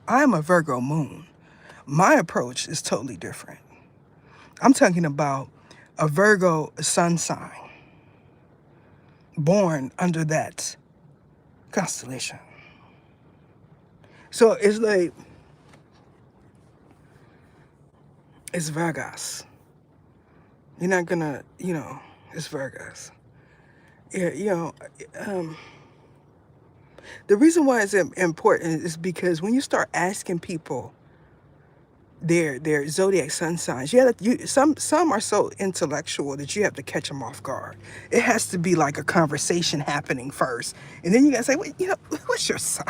I'm a Virgo moon. My approach is totally different. I'm talking about a Virgo sun sign born under that constellation. So it's like, it's Virgos. You're not gonna, it's Virgos. Yeah, the reason why it's important is because when you start asking people their zodiac sun signs, some are so intellectual that you have to catch them off guard. It has to be like a conversation happening first, and then you gotta say, well, what's your sign?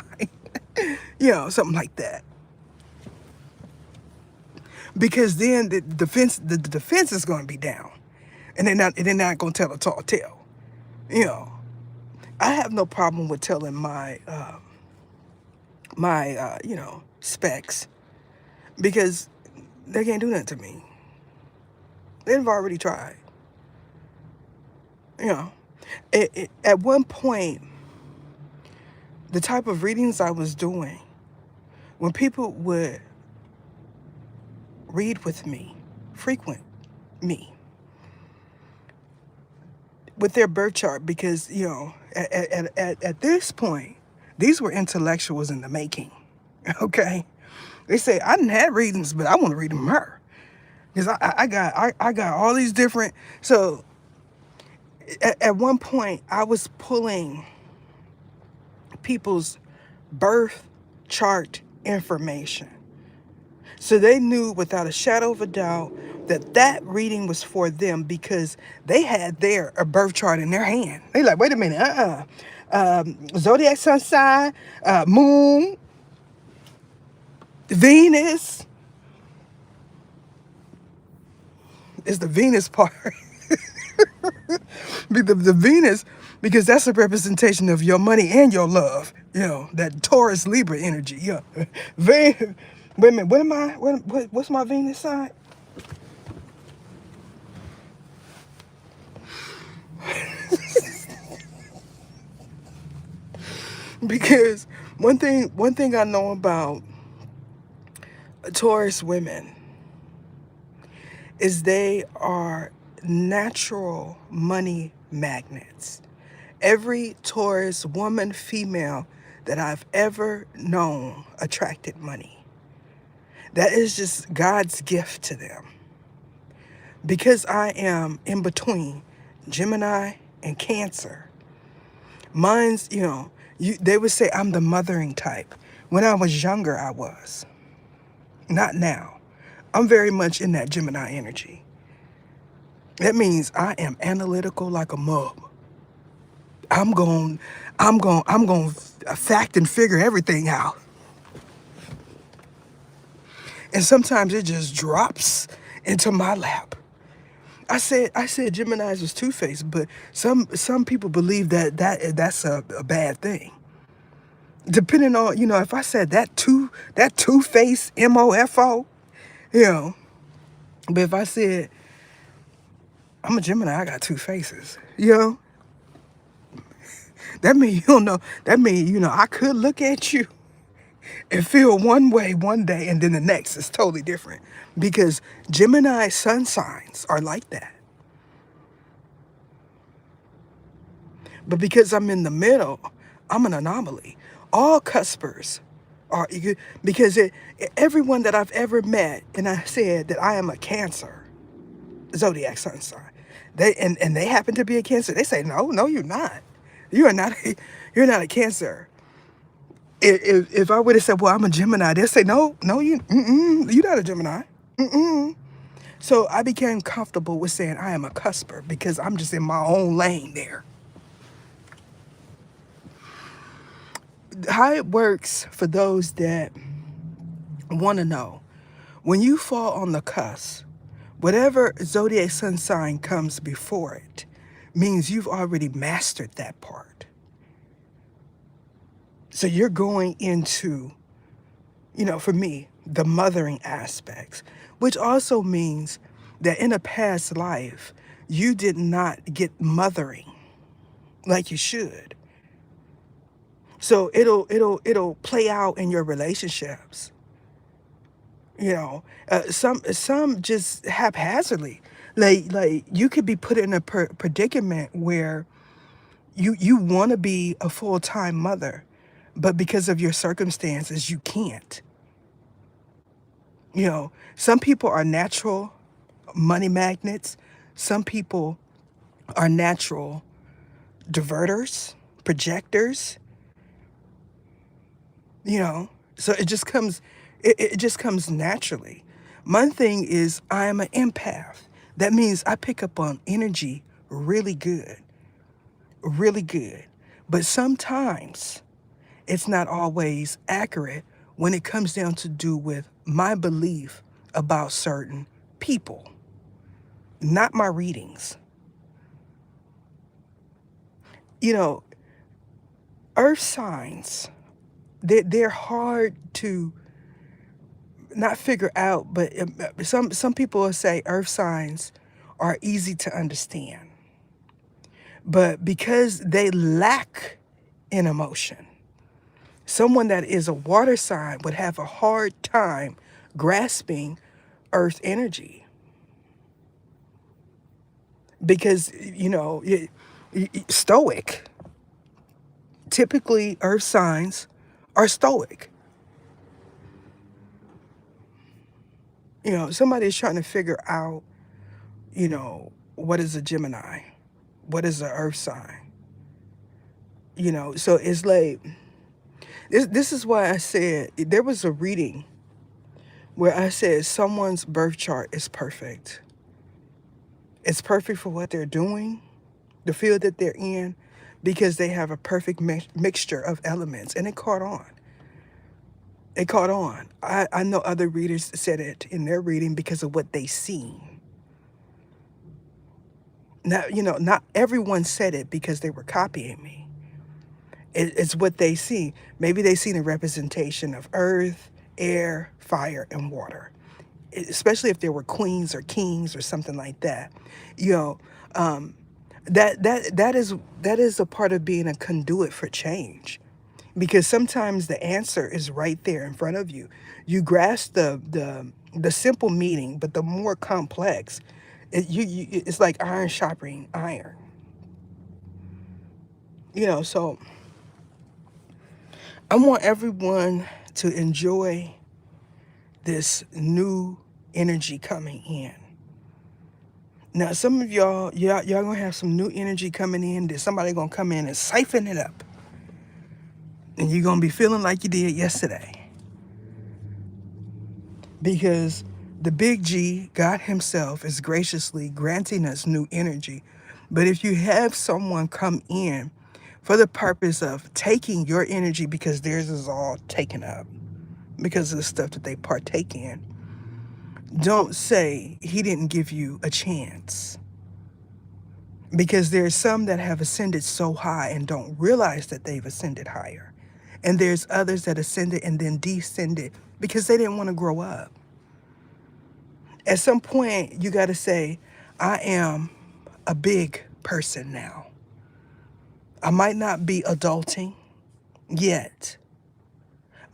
Something like that. Because then the defense is going to be down, and they're not going to tell a tall tale. You know, I have no problem with telling my specs because they can't do nothing to me. They've already tried. You know, at one point, the type of readings I was doing, when people would read with me, frequent me, with their birth chart, because at this point, these were intellectuals in the making. Okay, they say I didn't have readings, but I want to read them from her because I got all these different. So at one point, I was pulling people's birth chart information, so they knew without a shadow of a doubt that reading was for them because they had their a birth chart in their hand. They like, wait a minute, zodiac sun sign, moon, Venus, It's the Venus part. The Venus, because that's a representation of your money and your love. That Taurus Libra energy. Wait a minute, what am I? What's my Venus sign? Because one thing I know about Taurus women is they are natural money magnets. Every Taurus woman, female that I've ever known attracted money. That is just God's gift to them. Because I am in between Gemini and Cancer, mine's, they would say I'm the mothering type. When I was younger, I was. Not now. I'm very much in that Gemini energy. That means I am analytical like a mug. I'm going to fact and figure everything out. And sometimes it just drops into my lap. I said Geminis was two-faced, but some people believe that's a bad thing. Depending on, if I said that two-faced MOFO, you know, but if I said I'm a Gemini, I got two faces, that means you don't know. That means, I could look at you and feel one way one day and then the next is totally different, because Gemini sun signs are like that. But because I'm in the middle, I'm an anomaly. All cuspers are, because everyone that I've ever met, and I said that I am a Cancer zodiac sun sign, they happen to be a Cancer. They say, no, you're not. You're not a Cancer. If I would have said, well, I'm a Gemini, they'll say, no, you're not a Gemini. So I became comfortable with saying I am a cusper because I'm just in my own lane there. How it works for those that want to know, when you fall on the cusp, whatever zodiac sun sign comes before it means you've already mastered that part. So you're going into, for me, the mothering aspects, which also means that in a past life, you did not get mothering like you should. So it'll play out in your relationships. Some just haphazardly, like you could be put in a predicament where you want to be a full-time mother, but because of your circumstances, you can't. Some people are natural money magnets. Some people are natural diverters, projectors. So it just comes naturally. My thing is I am an empath. That means I pick up on energy really good. But sometimes it's not always accurate when it comes down to do with my belief about certain people, not my readings. Earth signs, they're hard to not figure out, but some people will say earth signs are easy to understand. But because they lack in emotion, someone that is a water sign would have a hard time grasping earth energy. Because, stoic. Typically, earth signs are stoic. Somebody's trying to figure out, what is a Gemini? What is an earth sign? So it's like, this is why I said, there was a reading where I said someone's birth chart is perfect. It's perfect for what they're doing, the field that they're in, because they have a perfect mixture of elements. And it caught on. I know other readers said it in their reading because of what they seen. Now, not everyone said it because they were copying me. It's what they see. Maybe they see the representation of earth, air, fire, and water. Especially if there were queens or kings or something like that. You know, um, that is a part of being a conduit for change, because sometimes the answer is right there in front of you. You grasp the simple meaning, but the more complex, it's like iron sharpening iron. So I want everyone to enjoy this new energy coming in. Now, some of y'all gonna have some new energy coming in. That somebody gonna come in and siphon it up, and you're gonna be feeling like you did yesterday, because the big G, God Himself, is graciously granting us new energy. But if you have someone come in for the purpose of taking your energy because theirs is all taken up because of the stuff that they partake in, don't say He didn't give you a chance. Because there's some that have ascended so high and don't realize that they've ascended higher. And there's others that ascended and then descended because they didn't want to grow up. At some point, you got to say, I am a big person now. I might not be adulting yet,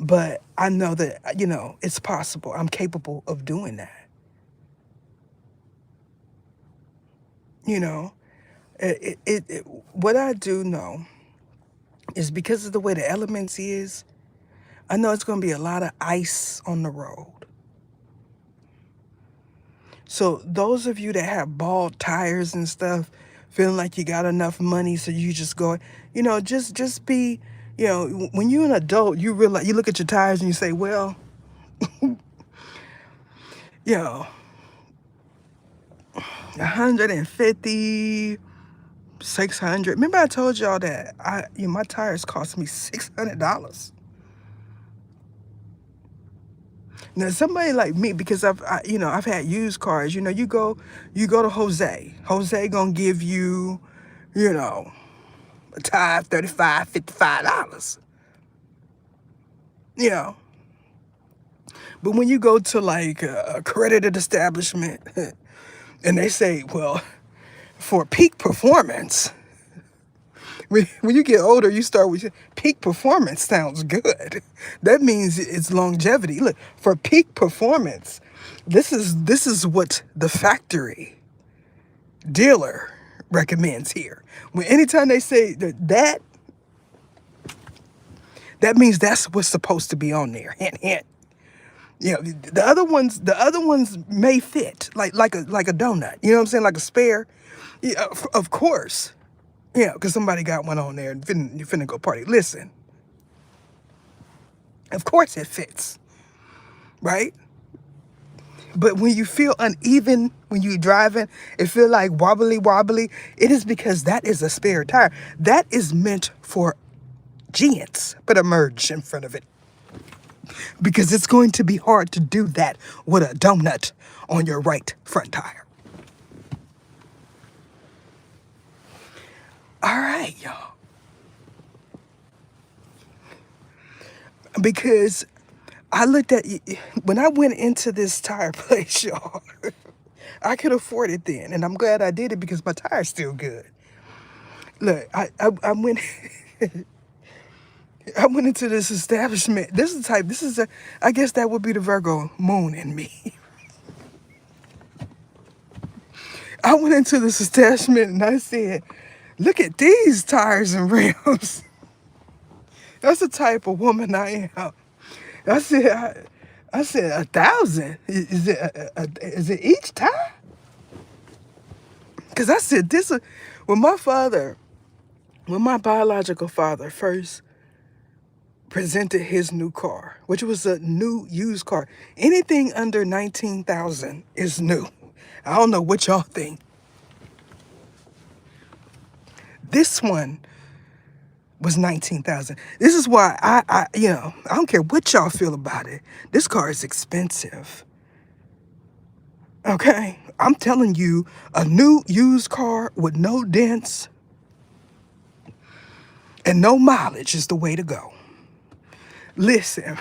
but I know that, it's possible. I'm capable of doing that. You know, what I do know is because of the way the elements is, I know it's going to be a lot of ice on the road. So those of you that have bald tires and stuff, feeling like you got enough money, so you just go, just be, when you're an adult, you realize, you look at your tires and you say, well, you know, 150, 600. Remember I told y'all that my tires cost me $600. Now somebody like me, because I've had used cars. You go to Jose. Jose gonna give you, a tire $35, $55. You know, but when you go to like a accredited establishment, and they say, well, for peak performance, when you get older, you start with peak performance. Sounds good. That means it's longevity. Look, for peak performance, this is what the factory dealer recommends here. When anytime they say that means that's what's supposed to be on there. Hint, hint. The other ones may fit like a donut. You know what I'm saying? Like a spare. Yeah, of course. Yeah, because somebody got one on there and you finna go party. Listen, of course it fits, right? But when you feel uneven when you're driving, it feel like wobbly wobbly, it is because that is a spare tire. That is meant for giants. Put a merge in front of it. Because it's going to be hard to do that with a donut on your right front tire. All right, y'all. Because I looked at, when I went into this tire place, y'all, I could afford it then. And I'm glad I did it because my tire's still good. Look, I went I went into this establishment. I guess that would be the Virgo moon in me. I went into this establishment and I said, look at these tires and rims. That's the type of woman I am. I said 1,000. Is it each tire? Because I said when my biological father first presented his new car, which was a new used car. Anything under 19,000 is new. I don't know what y'all think. This one was 19,000. This is why I don't care what y'all feel about it. This car is expensive. Okay? I'm telling you, a new used car with no dents and no mileage is the way to go. Listen,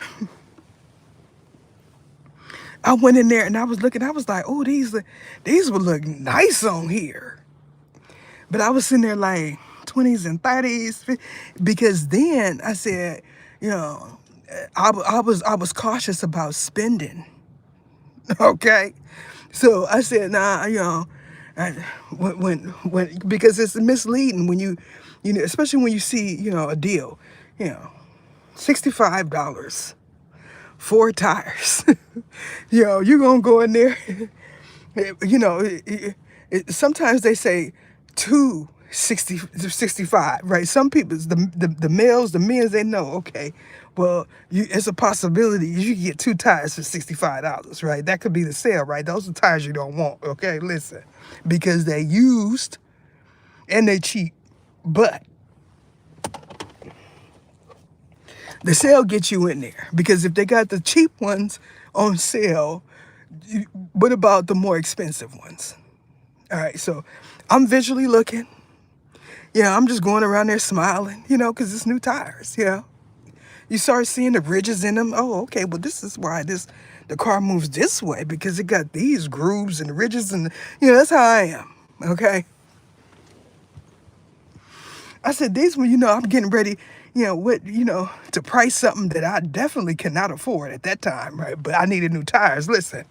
I went in there and I was looking, I was like, oh, these would look nice on here. But I was sitting there like 20s and 30s because then I said, you know, I was cautious about spending. Okay. So I said, nah, I, when because it's misleading when you know, especially when you see, a deal, you know, $65, 4 tires. You're gonna go in there. you know, Sometimes they say 265, right? Some people, the males, the men, they know, okay, well, it's a possibility you can get 2 tires for $65, right? That could be the sale, right? Those are tires you don't want, okay? Listen, because they used and they cheap, but the sale gets you in there because if they got the cheap ones on sale, what about the more expensive ones? All right, so I'm visually looking. I'm just going around there smiling, because it's new tires, You start seeing the ridges in them. Oh, okay, well, this is why the car moves this way because it got these grooves and ridges and, that's how I am, okay? I said, these when, I'm getting ready, to price something that I definitely cannot afford at that time, right? But I needed new tires. Listen,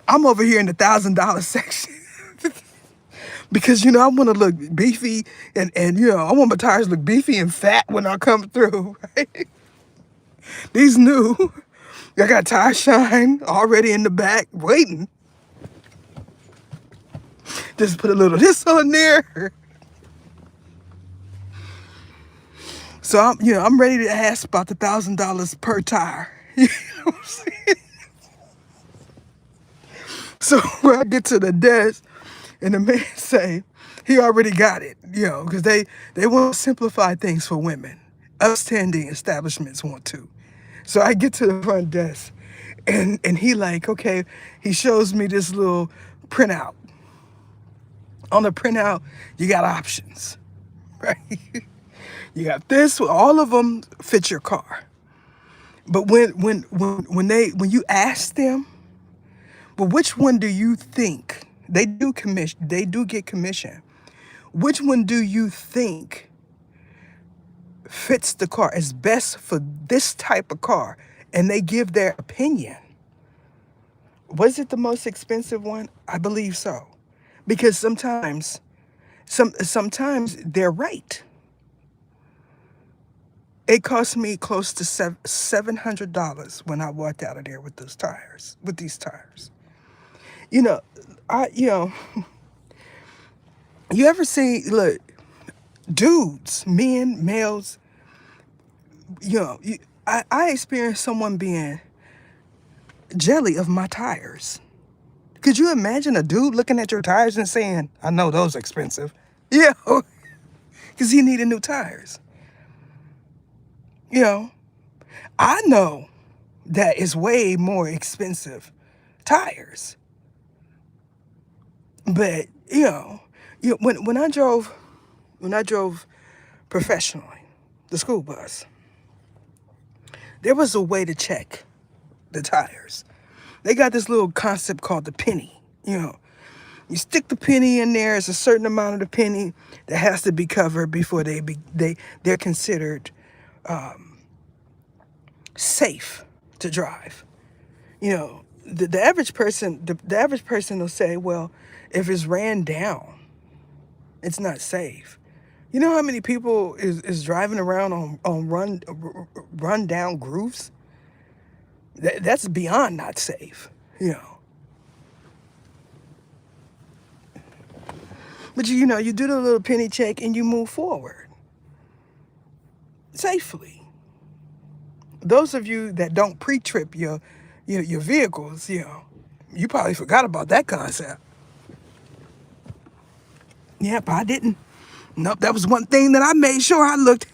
I'm over here in the $1,000 section. Because, I want to look beefy and I want my tires to look beefy and fat when I come through, right? These new, I got tire shine already in the back waiting. Just put a little this on there. So I'm ready to ask about the $1,000 per tire. You know what I'm saying? So when I get to the desk and the man say, he already got it, because they want to simplify things for women. Upstanding establishments want to. So I get to the front desk and he like, okay, he shows me this little printout. On the printout, you got options, right? You got this, all of them fit your car. But when you ask them, well, which one do you think they do get commission? Which one do you think fits the car is best for this type of car? And they give their opinion. Was it the most expensive one? I believe so. Because sometimes they're right. It cost me close to $700 when I walked out of there with these tires. You know, you ever see, look, dudes, men, males, I experienced someone being jelly of my tires. Could you imagine a dude looking at your tires and saying, I know those are expensive? Yeah, because he needed new tires. I know that is way more expensive tires. But, when I drove professionally, the school bus, there was a way to check the tires. They got this little concept called the penny. You stick the penny in there. It's a certain amount of the penny that has to be covered before they're considered safe to drive. The average person will say, well, if it's ran down, it's not safe. You know how many people is driving around on run down grooves? That's beyond not safe. But you do the little penny check and you move forward safely. Those of you that don't pre-trip your vehicles, you probably forgot about that concept. Yep, I didn't. Nope, that was one thing that I made sure I looked.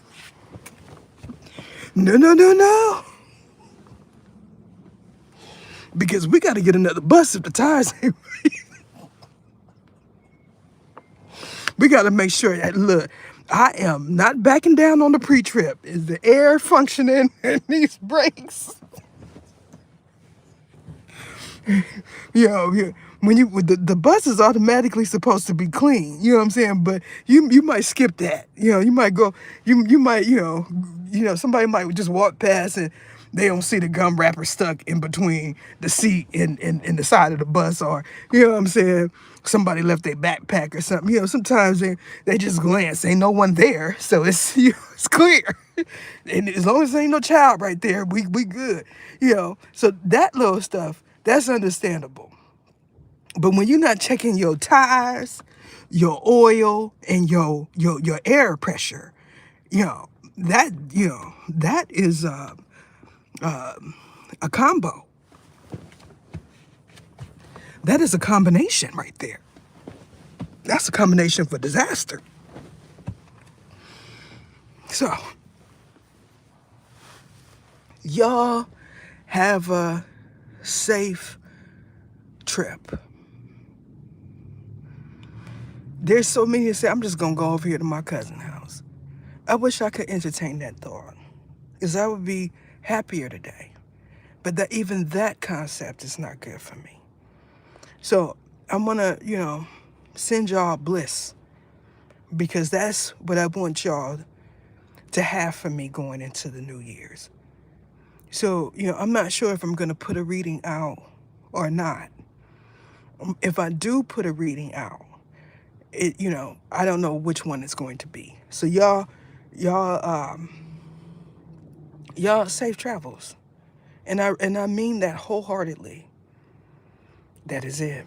No. because we got to get another bus if the tires ain't. We got to make sure that, look, I am not backing down on the pre-trip. Is the air functioning and these brakes? When the bus is automatically supposed to be clean, you know what I'm saying? But you might skip that. You might go, you might, somebody might just walk past and they don't see the gum wrapper stuck in between the seat and the side of the bus, or you know what I'm saying? Somebody left their backpack or something. Sometimes they just glance, ain't no one there, so it's it's clear. And as long as there ain't no child right there, we good. So that little stuff, that's understandable. But when you're not checking your tires, your oil, and your air pressure, you know, that is a combo. That is a combination right there. That's a combination for disaster. So, y'all have a safe trip. There's so many that say, I'm just going to go over here to my cousin's house. I wish I could entertain that thought, because I would be happier today. But even that concept is not good for me. So I'm going to, send y'all bliss, because that's what I want y'all to have for me going into the New Year's. So, I'm not sure if I'm going to put a reading out or not. If I do put a reading out, I don't know which one it's going to be. So y'all safe travels. And I mean that wholeheartedly. That is it.